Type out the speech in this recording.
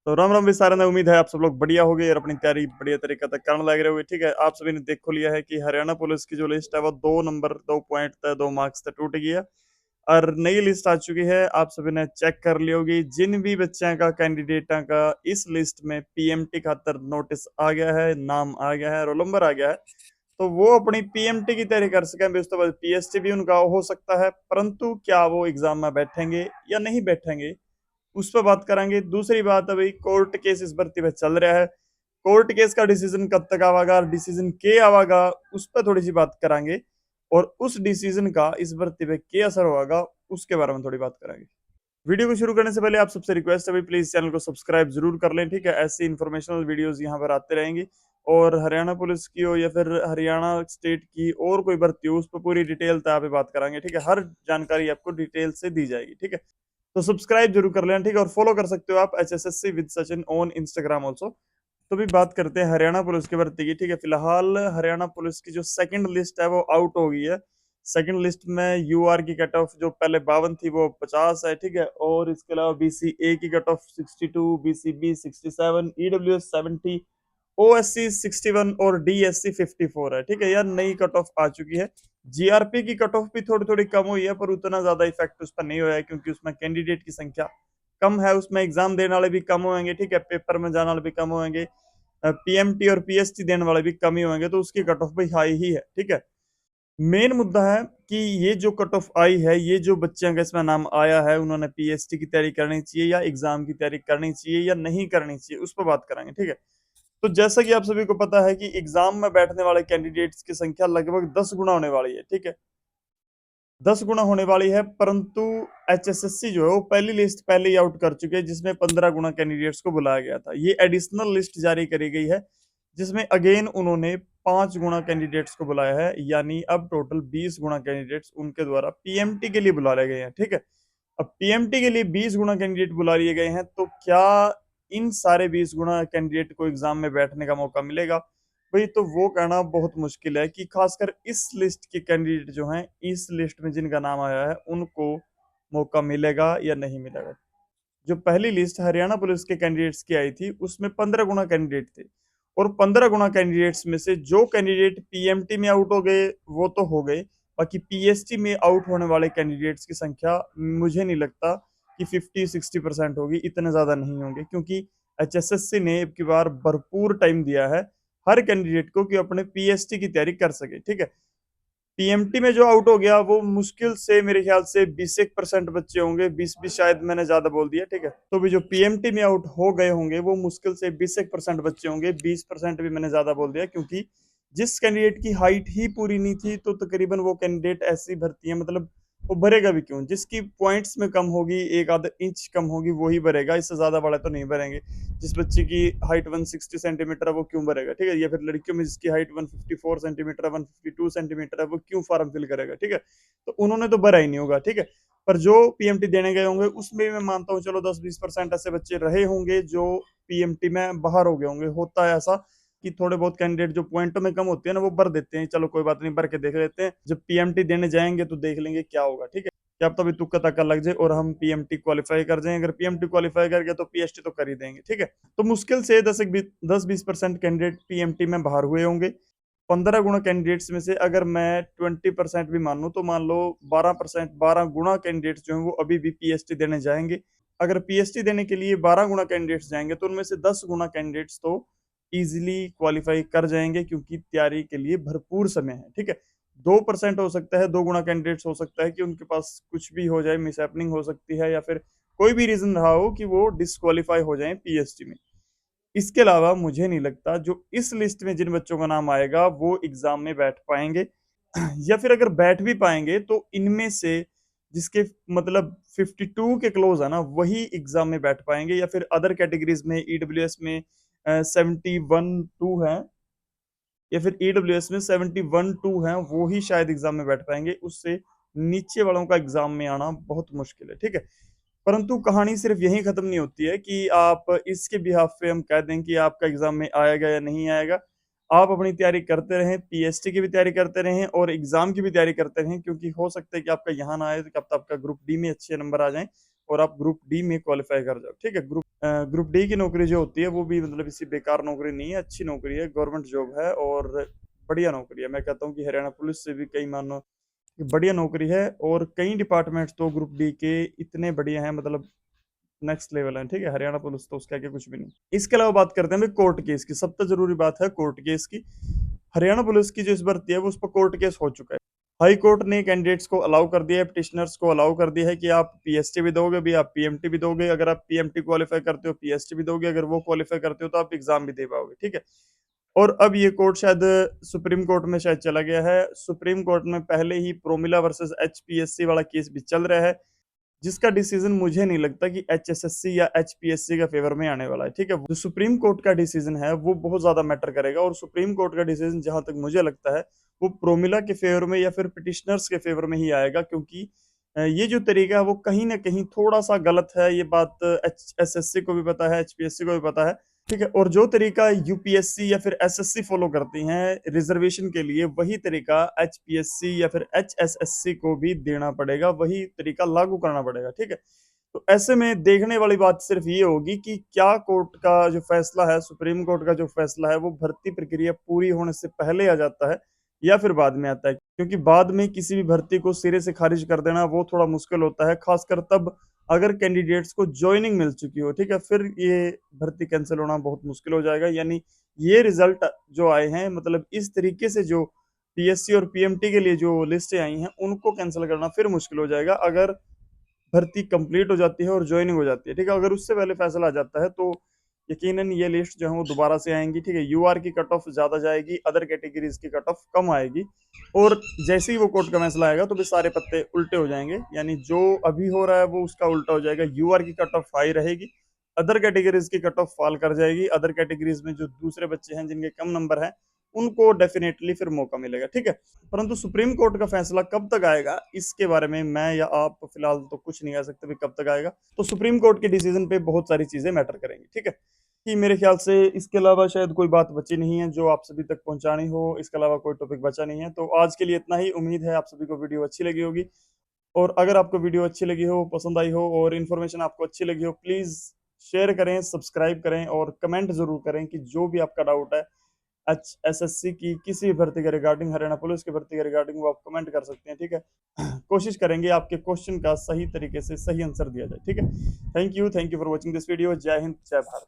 तो राम राम भी सारे ने, उम्मीद है आप सब लोग बढ़िया हो गए और अपनी तैयारी बढ़िया तरीके तक करने लग रहे होगे। ठीक है, आप सभी ने देख को लिया है कि हरियाणा पुलिस की जो लिस्ट है वो 2 नंबर 2 पॉइंट तक 2 मार्क्स तक टूट गई है और नई लिस्ट आ चुकी है। आप सभी ने चेक कर ली होगी, जिन भी बच्चों का कैंडिडेटा का इस लिस्ट में पीएमटी खातर नोटिस आ गया है, नाम आ गया है, रोल नंबर आ गया है, तो वो अपनी पीएमटी की तैयारी कर सकें। भी उसके बाद पीएसटी भी उनका हो सकता है, परंतु क्या वो एग्जाम में बैठेंगे या नहीं बैठेंगे उस पर बात करेंगे। दूसरी बात, अभी कोर्ट केस इस भर्ती पे चल रहा है, कोर्ट केस का डिसीजन कब तक आवागा, डिसीजन के आवागा, उस पर थोड़ी सी बात करेंगे और उस डिसीजन का इस भर्ती पे क्या असर होगा उसके बारे में थोड़ी बात करेंगे। वीडियो को शुरू करने से पहले आप सबसे रिक्वेस्ट है भाई, प्लीज चैनल को सब्सक्राइब जरूर कर लें। ठीक है, ऐसी इन्फॉर्मेशनल वीडियोस यहाँ पर आते रहेंगी और हरियाणा पुलिस की हो या फिर हरियाणा स्टेट की और कोई भर्ती हो उस पर पूरी डिटेल यहाँ पे बात कराएंगे। ठीक है, हर जानकारी आपको डिटेल से दी जाएगी। ठीक है, तो सब्सक्राइब जरूर कर लेना। ठीक है, और फॉलो कर सकते हो आप HSSC with Sachin on Instagram also. तो भी बात करते हैं हरियाणा पुलिस की भर्ती की। ठीक है, फिलहाल हरियाणा पुलिस की जो सेकंड लिस्ट है वो आउट हो गई है। सेकंड लिस्ट में यूआर की कट ऑफ जो पहले 52 थी वो 50 है। ठीक है, और इसके अलावा बीसीए की cut off 62, BCB 67, EWS 70, OSC 61 और डीएससी 54 है। ठीक है, यार नई कट ऑफ आ चुकी है। जीआरपी की कट ऑफ भी थोड़ी थोड़ी कम हुई है, पर उतना ज्यादा इफेक्ट उस पर नहीं हुआ है क्योंकि उसमें कैंडिडेट की संख्या कम है, उसमें एग्जाम देने वाले भी कम होंगे। ठीक है, पेपर में जाने वाले भी कम होंगे, पीएमटी और पीएसटी देने वाले भी कम ही होंगे, तो उसकी कट ऑफ भी हाई ही है। ठीक है, मेन मुद्दा है कि ये जो कट ऑफ आई है, ये जो बच्चों का इसमें नाम आया है, उन्होंने पीएसटी की तैयारी करनी चाहिए या एग्जाम की तैयारी करनी चाहिए या नहीं करनी चाहिए, उस पर बात करेंगे। ठीक है, तो जैसा कि आप सभी को पता है कि एग्जाम में बैठने वाले कैंडिडेट्स की संख्या लगभग 10 गुना होने वाली है। ठीक है, 10 गुना होने वाली है, परंतु एचएसएससी जो है वो पहली लिस्ट पहले ही आउट कर चुके हैं जिसमें 15 गुना कैंडिडेट्स को बुलाया गया था। ये एडिशनल लिस्ट जारी करी गई है जिसमें अगेन उन्होंने 5 गुना कैंडिडेट्स को बुलाया है, यानी अब टोटल 20 गुना कैंडिडेट्स उनके द्वारा पीएमटी के लिए बुला लिए गए हैं। ठीक है, अब पीएमटी के लिए 20 गुना कैंडिडेट बुला लिए गए हैं, तो क्या इन सारे 20 गुना कैंडिडेट को एग्जाम में बैठने का मौका मिलेगा? भाई तो वो कहना बहुत मुश्किल है कि खासकर इस लिस्ट के कैंडिडेट जो हैं, इस लिस्ट में जिनका नाम आया है उनको मौका मिलेगा या नहीं मिलेगा। जो पहली लिस्ट हरियाणा पुलिस के कैंडिडेट्स की आई थी उसमें 15 गुना कैंडिडेट थे, और 15 गुना कैंडिडेट्स में से जो कैंडिडेट पीएमटी में आउट हो गए वो तो हो गए, बाकी पीएसटी में आउट होने वाले कैंडिडेट्स की संख्या मुझे नहीं लगता कि 50-60% होगी, इतने ज्यादा नहीं होंगे, क्योंकि एचएसएससी ने अब की बार भरपूर टाइम दिया है हर कैंडिडेट को कि अपने पीएसटी की तैयारी कर सके। ठीक है, पीएमटी में जो आउट हो गया वो मुश्किल से मेरे ख्याल से 20% बच्चे होंगे, 20 भी शायद मैंने ज्यादा बोल दिया। ठीक है, तो भी जो पीएमटी में आउट हो गए होंगे वो मुश्किल से 20% बच्चे होंगे, 20% भी मैंने ज्यादा बोल दिया, क्योंकि जिस कैंडिडेट की हाइट ही पूरी नहीं थी तो तकरीबन वो कैंडिडेट ऐसी भर्ती है, मतलब वो भरेगा भी क्यों? जिसकी पॉइंट्स में कम होगी, एक आधा इंच कम होगी, वही भरेगा, इससे ज्यादा वाले तो नहीं भरेंगे। जिस बच्चे की हाइट 160 सेंटीमीटर है वो क्यों भरेगा? ठीक है, या फिर लड़कियों में जिसकी हाइट 154 सेंटीमीटर है, 152 सेंटीमीटर है, वो क्यों फॉर्म फिल करेगा? ठीक है, तो उन्होंने तो भरा ही नहीं होगा। ठीक है, पर जो पीएमटी देने गए होंगे उसमें मैं मानता हूँ चलो 10-20% ऐसे बच्चे रहे होंगे जो पीएमटी में बाहर हो गए होंगे। होता है ऐसा कि थोड़े बहुत कैंडिडेट जो पॉइंटों में कम होते हैं ना वो भर देते हैं, चलो कोई बात नहीं भर के देख लेते हैं, जब पीएमटी देने जाएंगे तो देख लेंगे क्या होगा। ठीक है, क्या पता भी तुक्का तक्का लग जाए और हम पीएमटी क्वालिफाई कर जाएं, अगर पीएमटी क्वालिफाई कर गए तो पीएचटी तो कर ही देंगे। ठीक है, तो मुश्किल से 10-20% कैंडिडेट पीएमटी में बाहर हुए होंगे। 15 गुना कैंडिडेट्स में से अगर मैं 20% भी मानूं तो मान लो 12%, 12 गुना कैंडिडेट्स जो है वो अभी भी पीएचटी देने जाएंगे। अगर पीएचटी देने के लिए 12 गुना कैंडिडेट्स जाएंगे तो उनमें से 10 गुना कैंडिडेट्स तो इजिली क्वालिफाई कर जाएंगे, क्योंकि तैयारी के लिए भरपूर समय है। ठीक है, 2% हो सकता है, 2 गुना कैंडिडेट्स हो सकता है कि उनके पास कुछ भी हो जाए, मिस हो सकती है या फिर कोई भी रीजन रहा हो कि वो डिस्क्वालीफाई हो जाए पीएचडी में। इसके अलावा मुझे नहीं लगता जो इस लिस्ट में जिन बच्चों का नाम आएगा वो एग्जाम में बैठ पाएंगे या फिर अगर बैठ भी पाएंगे तो इनमें से जिसके मतलब 52 के क्लोज है ना वही एग्जाम में बैठ पाएंगे, या फिर अदर कैटेगरीज में ईडब्ल्यूएस में 71-2 है, या फिर ईडब्ल्यूएस में 71-2 है, वो ही शायद एग्जाम में बैठ पाएंगे, उससे नीचे वालों का एग्जाम में आना बहुत मुश्किल है। ठीक है, परंतु कहानी सिर्फ यही खत्म नहीं होती है कि आप इसके बिहाफ पे हम कह दें कि आपका एग्जाम में आएगा या नहीं आएगा। आप अपनी तैयारी करते रहें, पीएचडी की भी तैयारी करते रहें और एग्जाम की भी तैयारी करते रहें, क्योंकि हो सकता है कि आपका यहाँ ना आए तो क्या पता आपका ग्रुप डी में अच्छे नंबर आ जाएं और आप ग्रुप डी में क्वालिफाई कर जाओ, ठीक है। ग्रुप डी की नौकरी जो होती है वो भी मतलब इसी बेकार नौकरी नहीं है, अच्छी नौकरी है, गवर्नमेंट जॉब है और बढ़िया नौकरी है। मैं कहता हूँ कि हरियाणा पुलिस से भी कई मानो कि बढ़िया नौकरी है, और कई डिपार्टमेंट्स तो ग्रुप डी के इतने बढ़िया हैं, मतलब नेक्स्ट लेवल है, ठीक है। हरियाणा पुलिस तो उसके आगे कुछ भी नहीं। इसके अलावा बात करते हैं भाई कोर्ट केस की। सबसे जरूरी बात है कोर्ट केस की। हरियाणा पुलिस की जो इस भर्ती है वो उस पर कोर्ट केस हो चुका है। हाई कोर्ट ने कैंडिडेट्स को अलाउ कर दिया है, पिटिशनर्स को अलाउ कर दिया है कि आप पीएसटी भी दोगे भी, आप पीएमटी भी दोगे, अगर आप पीएमटी क्वालिफाई करते हो पीएसटी भी दोगे, अगर वो क्वालिफाई करते हो तो आप एग्जाम भी दे पाओगे, ठीक है। और अब ये कोर्ट शायद सुप्रीम कोर्ट में शायद चला गया है। सुप्रीम कोर्ट में पहले ही प्रोमिला वर्सेस एचपीएससी वाला केस भी चल रहा है, जिसका डिसीजन मुझे नहीं लगता कि एचएसएससी या एचपीएससी का फेवर में आने वाला है, ठीक है। जो सुप्रीम कोर्ट का डिसीजन है वो बहुत ज्यादा मैटर करेगा, और सुप्रीम कोर्ट का डिसीजन जहां तक मुझे लगता है वो प्रोमिला के फेवर में या फिर पिटिशनर्स के फेवर में ही आएगा, क्योंकि ये जो तरीका है वो कहीं ना कहीं थोड़ा सा गलत है। ये बात एचएसएससी को भी पता है, एचपीएससी को भी पता है, ठीक है। और जो तरीका यूपीएससी या फिर एसएससी फॉलो करती हैं रिजर्वेशन के लिए, वही तरीका एचपीएससी या फिर एचएसएससी को भी देना पड़ेगा, वही तरीका लागू करना पड़ेगा, ठीक है। तो ऐसे में देखने वाली बात सिर्फ ये होगी कि क्या कोर्ट का जो फैसला है, सुप्रीम कोर्ट का जो फैसला है, वो भर्ती प्रक्रिया पूरी होने से पहले आ जाता है या फिर बाद में आता है। क्योंकि बाद में किसी भी भर्ती को सिरे से खारिज कर देना वो थोड़ा मुश्किल होता है, खासकर तब अगर कैंडिडेट्स को ज्वाइनिंग मिल चुकी हो, ठीक है। फिर ये भर्ती कैंसिल होना बहुत मुश्किल हो जाएगा। यानी ये रिजल्ट जो आए हैं, मतलब इस तरीके से जो पीएससी और पीएमटी के लिए जो लिस्टें आई हैं उनको कैंसिल करना फिर मुश्किल हो जाएगा, अगर भर्ती कंप्लीट हो जाती है और ज्वाइनिंग हो जाती है, ठीक है। अगर उससे पहले फैसला आ जाता है तो यकीनन ये लिस्ट जो है वो दोबारा से आएंगी, ठीक है। यूआर की कट ऑफ ज्यादा जाएगी, अदर कैटेगरीज की कट ऑफ कम आएगी, और जैसे ही वो कोर्ट का फैसला आएगा तो भी सारे पत्ते उल्टे हो जाएंगे। यानी जो अभी हो रहा है वो उसका उल्टा हो जाएगा। यूआर की कट ऑफ हाई रहेगी, अदर कैटेगरीज की कट ऑफ फॉल कर जाएगी। अदर कैटेगरीज में जो दूसरे बच्चे हैं जिनके कम नंबर हैं उनको डेफिनेटली फिर मौका मिलेगा, ठीक है। परंतु सुप्रीम कोर्ट का फैसला कब तक आएगा इसके बारे में मैं या आप फिलहाल तो कुछ नहीं कह सकते भी कब तक आएगा। तो सुप्रीम कोर्ट के डिसीजन पे बहुत सारी चीजें मैटर करेंगी, ठीक है। कि मेरे ख्याल से इसके अलावा शायद कोई बात बची नहीं है जो आप सभी तक पहुंचानी हो, इसके अलावा कोई टॉपिक बचा नहीं है। तो आज के लिए इतना ही। उम्मीद है आप सभी को वीडियो अच्छी लगी होगी, और अगर आपको वीडियो अच्छी लगी हो, पसंद आई हो और इन्फॉर्मेशन आपको अच्छी लगी हो, प्लीज शेयर करें, सब्सक्राइब करें और कमेंट जरूर करें कि जो भी आपका डाउट है एचएसएससी की किसी भी भर्ती के रिगार्डिंग, हरियाणा पुलिस की भर्ती के रिगार्डिंग, वो आप कमेंट कर सकते हैं, ठीक है। कोशिश करेंगे आपके क्वेश्चन का सही तरीके से सही आंसर दिया जाए, ठीक है। Thank you for watching this video. जय हिंद, जय भारत।